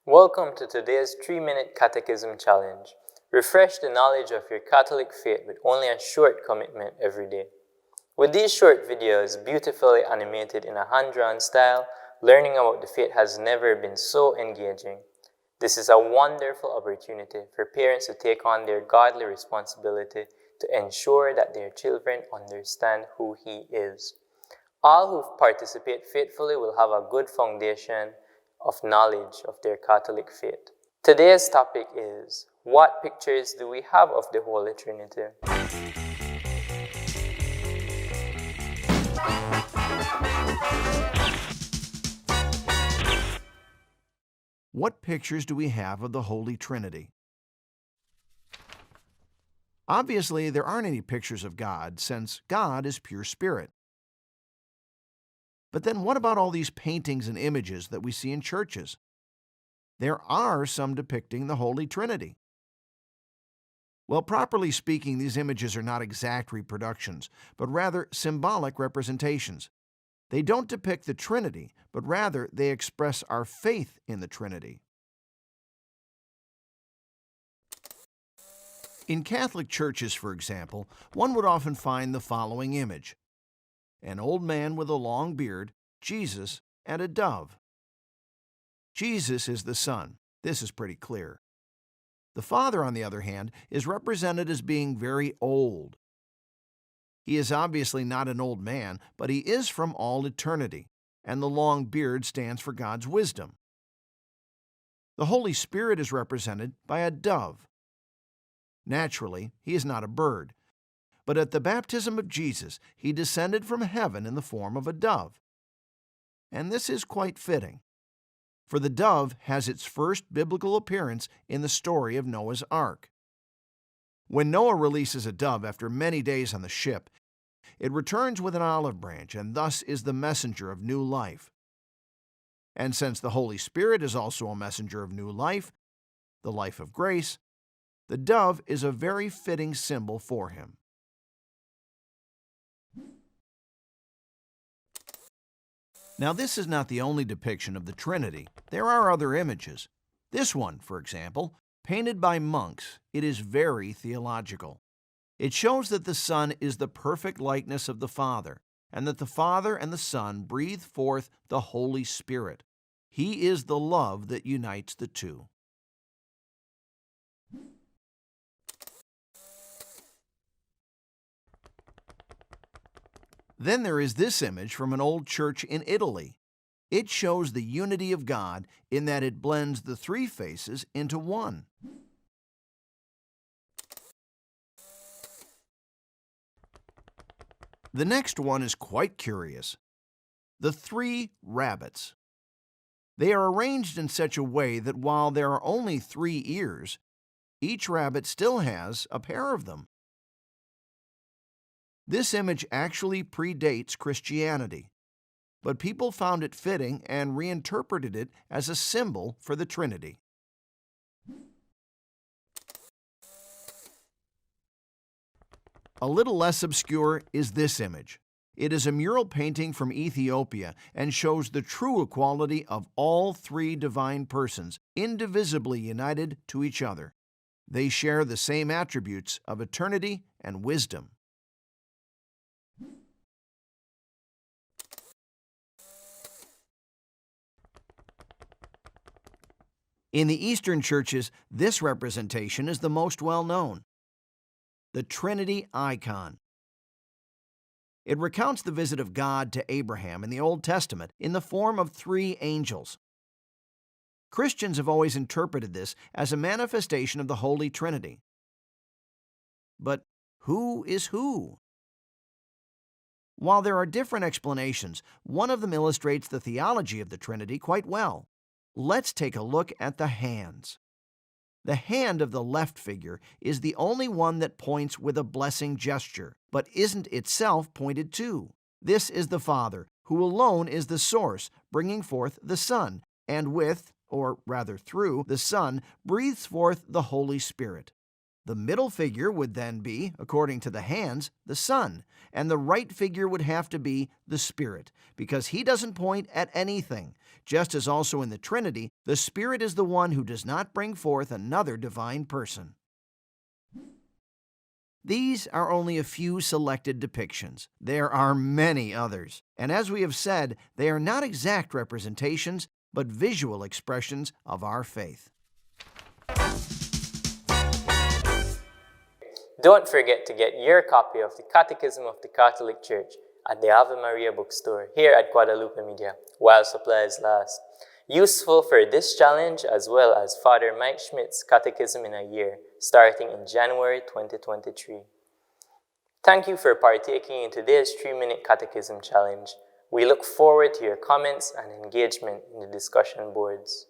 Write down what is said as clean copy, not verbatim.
Welcome to today's 3-Minute Catechism Challenge. Refresh the knowledge of your Catholic faith with only a short commitment every day. With these short videos, beautifully animated in a hand-drawn style, learning about the faith has never been so engaging. This is a wonderful opportunity for parents to take on their godly responsibility to ensure that their children understand who He is. All who participate faithfully will have a good foundation of knowledge of their Catholic faith. Today's topic is, what pictures do we have of the Holy Trinity? What pictures do we have of the Holy Trinity? Obviously, there aren't any pictures of God, since God is pure spirit. But then what about all these paintings and images that we see in churches? There are some depicting the Holy Trinity. Well, properly speaking, these images are not exact reproductions, but rather symbolic representations. They don't depict the Trinity, but rather they express our faith in the Trinity. In Catholic churches, for example, one would often find the following image: an old man with a long beard, Jesus, and a dove. Jesus is the Son. This is pretty clear. The Father, on the other hand, is represented as being very old. He is obviously not an old man, but he is from all eternity, and the long beard stands for God's wisdom. The Holy Spirit is represented by a dove. Naturally, he is not a bird, but at the baptism of Jesus, he descended from heaven in the form of a dove. And this is quite fitting, for the dove has its first biblical appearance in the story of Noah's Ark. When Noah releases a dove after many days on the ship, it returns with an olive branch and thus is the messenger of new life. And since the Holy Spirit is also a messenger of new life, the life of grace, the dove is a very fitting symbol for him. Now, this is not the only depiction of the Trinity. There are other images. This one, for example, painted by monks, it is very theological. It shows that the Son is the perfect likeness of the Father, and that the Father and the Son breathe forth the Holy Spirit. He is the love that unites the two. Then there is this image from an old church in Italy. It shows the unity of God in that it blends the three faces into one. The next one is quite curious. The three rabbits. They are arranged in such a way that while there are only 3 ears, each rabbit still has a pair of them. This image actually predates Christianity, but people found it fitting and reinterpreted it as a symbol for the Trinity. A little less obscure is this image. It is a mural painting from Ethiopia and shows the true equality of all 3 divine persons, indivisibly united to each other. They share the same attributes of eternity and wisdom. In the Eastern churches, this representation is the most well-known: the Trinity icon. It recounts the visit of God to Abraham in the Old Testament in the form of 3 angels. Christians have always interpreted this as a manifestation of the Holy Trinity. But who is who? While there are different explanations, one of them illustrates the theology of the Trinity quite well. Let's take a look at the hands. The hand of the left figure is the only one that points with a blessing gesture, but isn't itself pointed to. This is the Father, who alone is the source, bringing forth the Son, and with, or rather through, the Son, breathes forth the Holy Spirit. The middle figure would then be, according to the hands, the Son, and the right figure would have to be the Spirit, because he doesn't point at anything, just as also in the Trinity, the Spirit is the one who does not bring forth another divine person. These are only a few selected depictions. There are many others, and as we have said, they are not exact representations, but visual expressions of our faith. Don't forget to get your copy of the Catechism of the Catholic Church at the Ave Maria bookstore here at Guadalupe Media, while supplies last. Useful for this challenge as well as Father Mike Schmidt's Catechism in a Year, starting in January 2023. Thank you for partaking in today's 3-Minute Catechism Challenge. We look forward to your comments and engagement in the discussion boards.